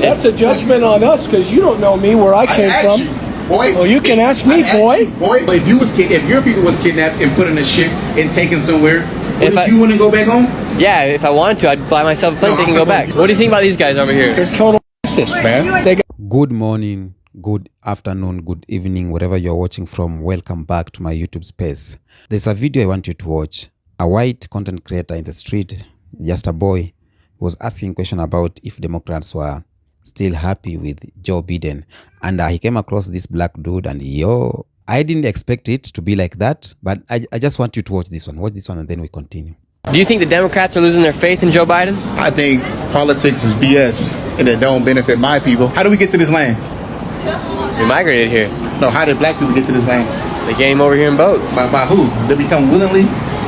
That's a judgment on us because you don't know me where I came from. Boy, well, you can ask me, boy. If your people was kidnapped and put in a ship and taken somewhere, if you want to go back home? Yeah, if I wanted to, I'd buy myself a plane ticket and go back. What do you think about these guys over here? They're total racists, man. Good morning, good afternoon, good evening, wherever you're watching from. Welcome back to my YouTube space. There's a video I want you to watch. A white content creator in the street, just a boy, was asking a question about if Democrats were still happy with Joe Biden. And he came across this black dude and I didn't expect it to be like that, but I just want you to watch this one. Watch this one and then we continue. Do you think the Democrats are losing their faith in Joe Biden? I think politics is BS and it don't benefit my people. How do we get to this land? We migrated here. No, how did black people get to this land? They came over here in boats. By who? Did we come willingly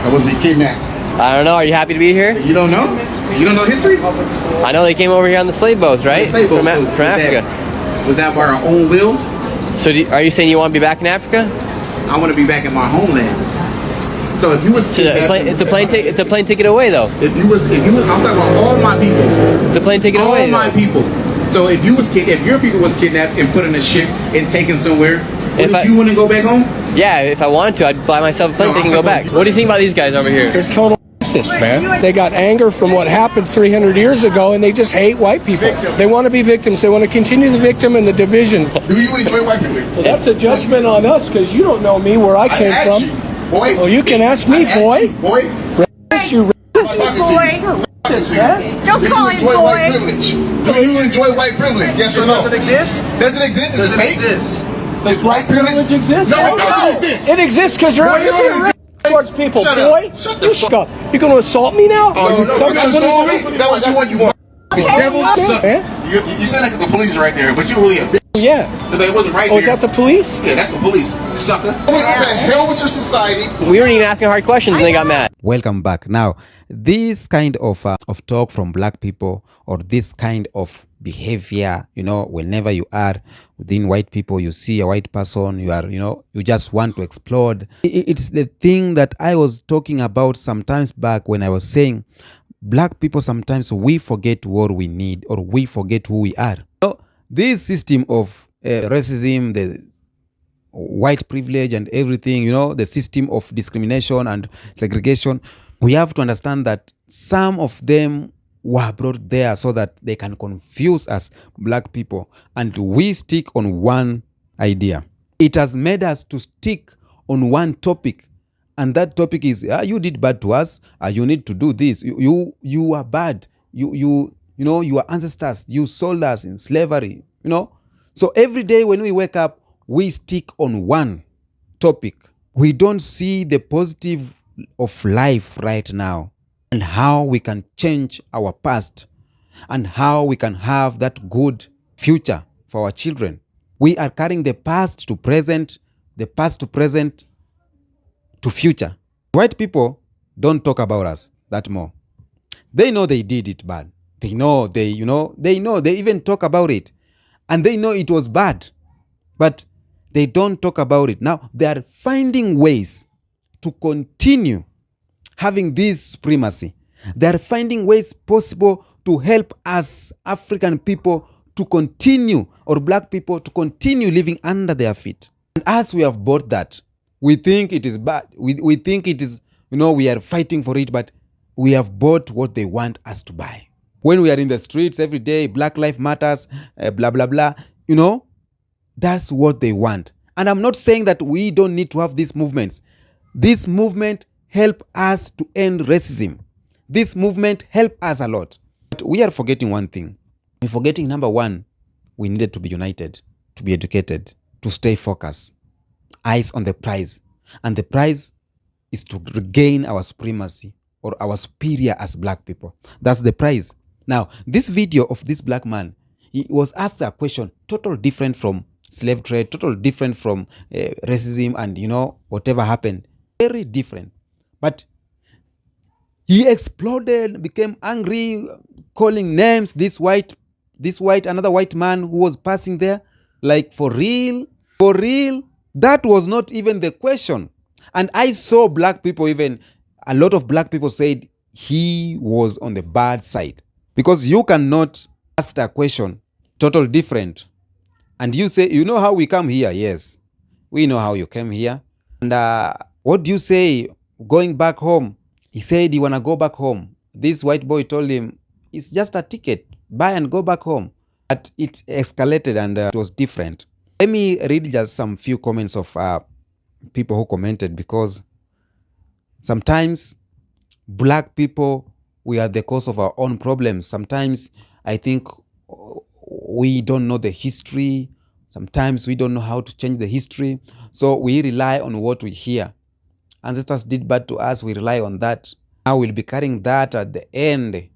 or was we kidnapped? I don't know. Are you happy to be here? You don't know? You don't know history? I know they came over here on the slave boats, right? Slave boats. From Africa. Was that by our own will? So are you saying you want to be back in Africa? I want to be back in my homeland. So if you was it's a plane ticket away though. If you was I'm talking about all my people. It's a plane ticket away. All my people. So if your people was kidnapped and put in a ship and taken somewhere, if you want to go back home? Yeah, if I wanted to, I'd buy myself a plane ticket and go back. What do you think about these guys over here? They're total racists, man. They got anger from what happened 300 years ago and they just hate white people. They want to be victims. They want to continue the victim and the division. Do you enjoy white people? Well, that's a judgment on us because you don't know me where I came from. Boy. Well, you can ask me, boy. Boy. Racist, you racist. Boy. Don't call him boy. White privilege? Do you enjoy white privilege? Yes or no? Does it exist? Does it exist? Does it exist? Does white privilege exist? No, it doesn't exist. It exists because you're out here being racist towards people, Shut boy. up. Shut the fuck up. You going to assault me now? Oh, you're going to assault me? That's what you want. You want. Devil, Okay. You said that the police are right there, but you're really a bitch. Yeah. Because they wasn't right Oh, there. is that the police? Yeah, that's the police, sucker. To hell with your society. We weren't even asking hard questions and they got mad. Welcome back. Now, this kind of talk from black people, or this kind of behavior, whenever you are within white people, you see a white person, you just want to explode. It's the thing that I was talking about sometimes back when I was saying black people, sometimes we forget what we need or we forget who we are. This system of racism, the white privilege and everything, the system of discrimination and segregation, we have to understand that some of them were brought there so that they can confuse us black people, and we stick on one idea. It has made us to stick on one topic, and that topic is you did bad to us, you need to do this, you are bad, your ancestors, you sold us in slavery, So every day when we wake up, we stick on one topic. We don't see the positive of life right now and how we can change our past and how we can have that good future for our children. We are carrying the past to present, the past to present to future. White people don't talk about us that more. They know they did it bad. They know, they even talk about it. And they know it was bad. But they don't talk about it. Now, they are finding ways to continue having this supremacy. They are finding ways possible to help us African people to continue, or black people to continue living under their feet. And as we have bought that, we think it is bad. We think it is, we are fighting for it, but we have bought what they want us to buy. When we are in the streets every day, Black Lives Matters, blah, blah, blah, that's what they want. And I'm not saying that we don't need to have these movements. This movement help us to end racism. This movement help us a lot. But we are forgetting one thing. We're forgetting, number one, we needed to be united, to be educated, to stay focused, eyes on the prize. And the prize is to regain our supremacy or our superior as black people. That's the prize. Now, this video of this black man, he was asked a question totally different from slave trade, totally different from racism and, whatever happened. Very different. But he exploded, became angry, calling names, another white man who was passing there. Like, for real? That was not even the question. And I saw black people, even a lot of black people said he was on the bad side. Because you cannot ask a question total different. And you say, you know how we come here? Yes, we know how you came here. And what do you say going back home? He said he want to go back home. This white boy told him, it's just a ticket, buy and go back home. But it escalated and it was different. Let me read just some few comments of people who commented, because sometimes black people, we are the cause of our own problems. Sometimes I think we don't know the history. Sometimes we don't know how to change the history. So we rely on what we hear. Ancestors did bad to us, we rely on that. Now we'll be carrying that at the end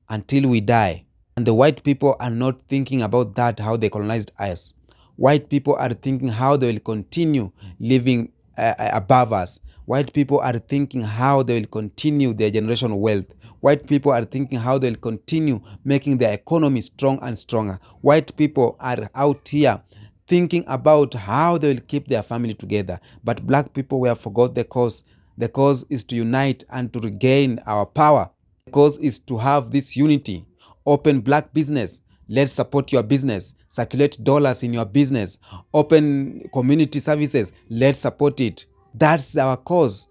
until we die. And the white people are not thinking about that, how they colonized us. White people are thinking how they will continue living above us. White people are thinking how they will continue their generational wealth. White people are thinking how they will continue making their economy strong and stronger. White people are out here thinking about how they will keep their family together. But black people, we have forgot the cause. The cause is to unite and to regain our power. The cause is to have this unity. Open black business. Let's support your business. Circulate dollars in your business. Open community services. Let's support it. That's our cause.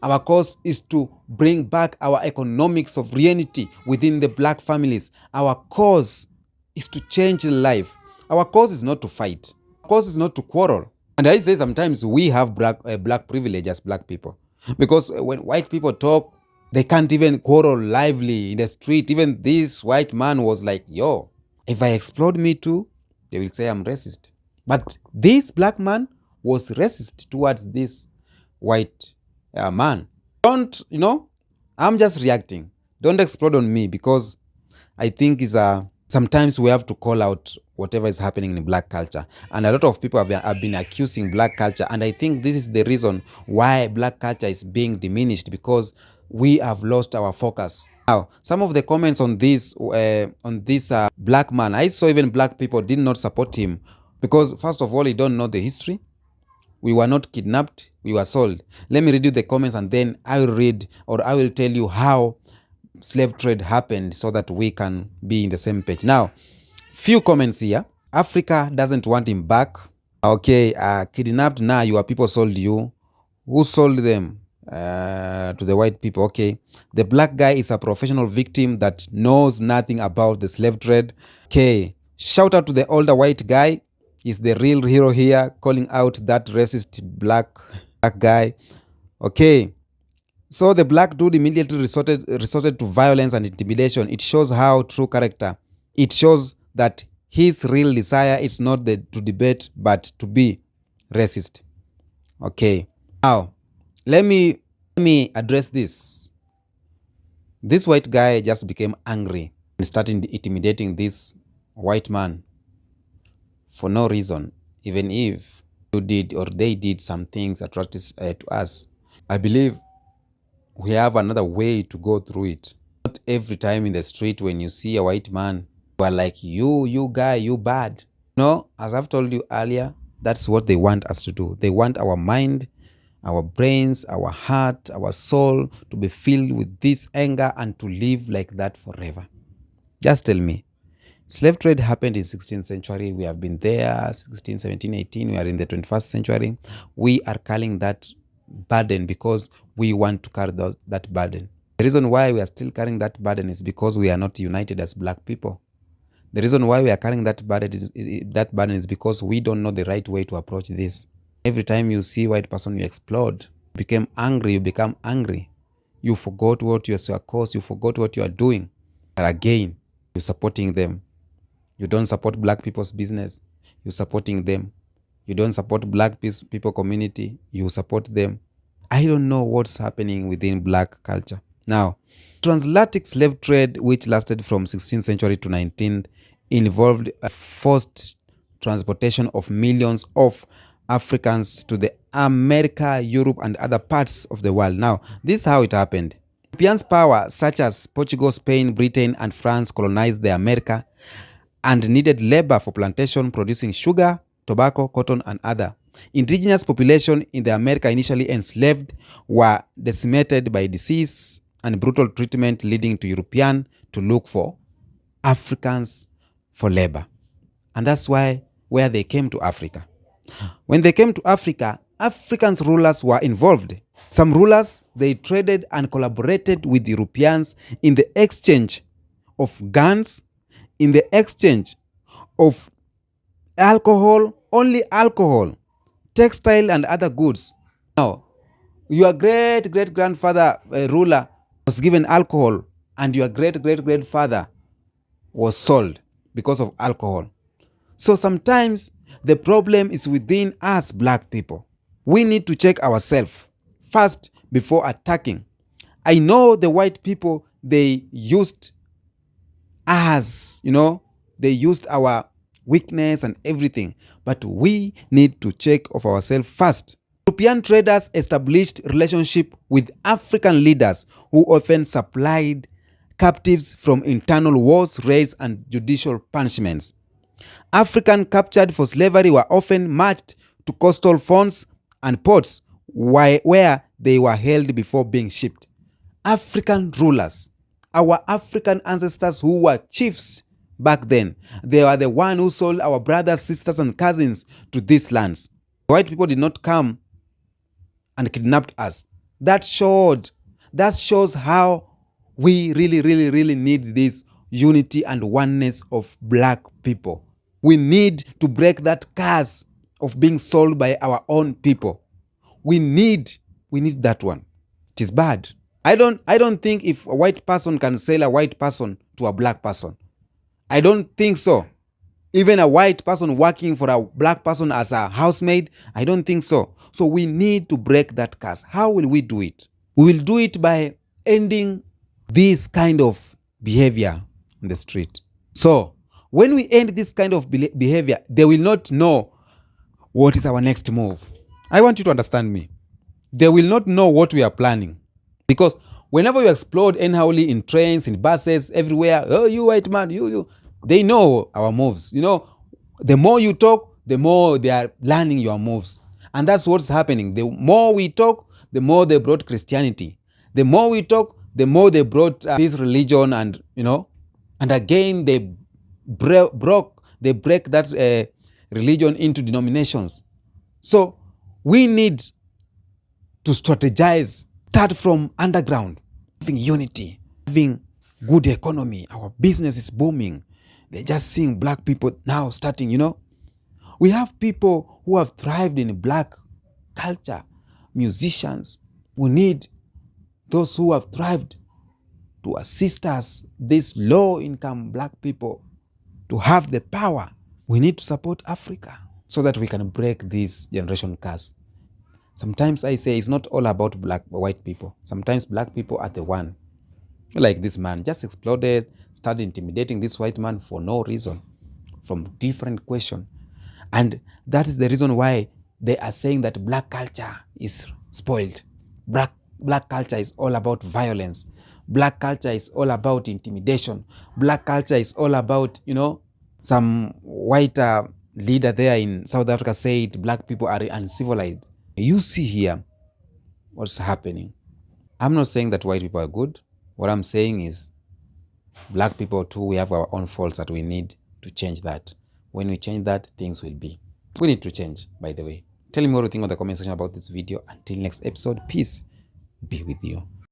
Our cause is to bring back our economics of reality within the black families. Our cause is to change life. Our cause is not to fight. Our cause is not to quarrel. And I say sometimes we have black privilege as black people. Because when white people talk, they can't even quarrel lively in the street. Even this white man was like, yo, if I explode me too, they will say I'm racist. But this black man was racist towards this white man. Don't, I'm just reacting. Don't explode on me, because I think sometimes we have to call out whatever is happening in black culture. And a lot of people have been accusing black culture. And I think this is the reason why black culture is being diminished, because we have lost our focus. Now, some of the comments on this black man, I saw even black people did not support him, because first of all, they don't know the history. We were not kidnapped, we were sold. Let me read you the comments, and then I will tell you how slave trade happened, so that we can be in the same page. Now, few comments here. Africa doesn't want him back. Okay, kidnapped, now your people sold you. Who sold them? To the white people. Okay, the black guy is a professional victim that knows nothing about the slave trade. Okay, shout out to the older white guy. He's the real hero here, calling out that racist black guy. Okay, so the black dude immediately resorted to violence and intimidation. It shows how true character. It shows that his real desire is not to debate, but to be racist. Okay, now let me address this. This white guy just became angry and started intimidating this white man for no reason, even if you did or they did some things attractive to us. I believe we have another way to go through it. Not every time in the street when you see a white man, you are like, you guy, you bad. No, as I've told you earlier, that's what they want us to do. They want our mind, our brains, our heart, our soul to be filled with this anger and to live like that forever. Just tell me. Slave trade happened in 16th century. We have been there, 16, 17, 18. We are in the 21st century. We are carrying that burden because we want to carry that burden. The reason why we are still carrying that burden is because we are not united as black people. The reason why we are carrying that burden is because we don't know the right way to approach this. Every time you see a white person, you explode. You become angry. You forgot what you are caused. You forgot what you are doing. But again, you're supporting them. You don't support black people's business. You're supporting them. You don't support black people community. You support them. I don't know what's happening within black culture. Now, transatlantic slave trade, which lasted from 16th century to 19th, involved a forced transportation of millions of Africans to the America, Europe, and other parts of the world. Now, this is how it happened. European powers such as Portugal, Spain, Britain, and France colonized the America and needed labor for plantation producing sugar, tobacco, cotton, and other. Indigenous population in the America initially enslaved were decimated by disease and brutal treatment, leading to Europeans to look for Africans for labor. And that's where they came to Africa. When they came to Africa, Africans rulers were involved. Some rulers, they traded and collaborated with Europeans in the exchange of guns, in the exchange of alcohol, only alcohol, textile and other goods. Now, your great-great-grandfather ruler was given alcohol, and your great-great-grandfather was sold because of alcohol. So sometimes the problem is within us black people. We need to check ourselves first before attacking. I know the white people, they used us, they used our weakness and everything, but we need to check of ourselves first. European traders established relationship with African leaders who often supplied captives from internal wars, raids, and judicial punishments. African captured for slavery were often marched to coastal fonts and ports where they were held before being shipped. African rulers, our African ancestors who were chiefs back then, they were the one who sold our brothers, sisters, and cousins to these lands. White people did not come and kidnapped us. That shows how we really need this unity and oneness of black people. We need to break that curse of being sold by our own people. We need that one. It is bad. I don't think if a white person can sell a white person to a black person. I don't think so. Even a white person working for a black person as a housemaid, I don't think so. So we need to break that curse. How will we do it? We will do it by ending this kind of behavior on the street. So when we end this kind of behavior, they will not know what is our next move. I want you to understand me. They will not know what we are planning. Because whenever we explode anyhowly in trains, in buses, everywhere, oh, you white man, you, they know our moves. The more you talk, the more they are learning your moves. And that's what's happening. The more we talk, the more they brought Christianity. The more we talk, the more they brought this religion, and and again they break that religion into denominations. So we need to strategize, start from underground, having unity, having good economy. Our business is booming. They're just seeing black people now starting, We have people who have thrived in black culture, musicians. We need those who have thrived to assist us, these low-income black people, to have the power. We need to support Africa so that we can break this generation curse. Sometimes I say it's not all about white people. Sometimes black people are the one. Like this man just exploded, started intimidating this white man for no reason, from different question. And that is the reason why they are saying that black culture is spoiled. Black culture is all about violence. Black culture is all about intimidation. Black culture is all about, some white leader there in South Africa said black people are uncivilized. You see here what's happening. I'm not saying that white people are good. What I'm saying is black people too, we have our own faults that we need to change that. When we change that, things will be. We need to change, by the way. Tell me what you think on the comment section about this video. Until next episode, peace be with you.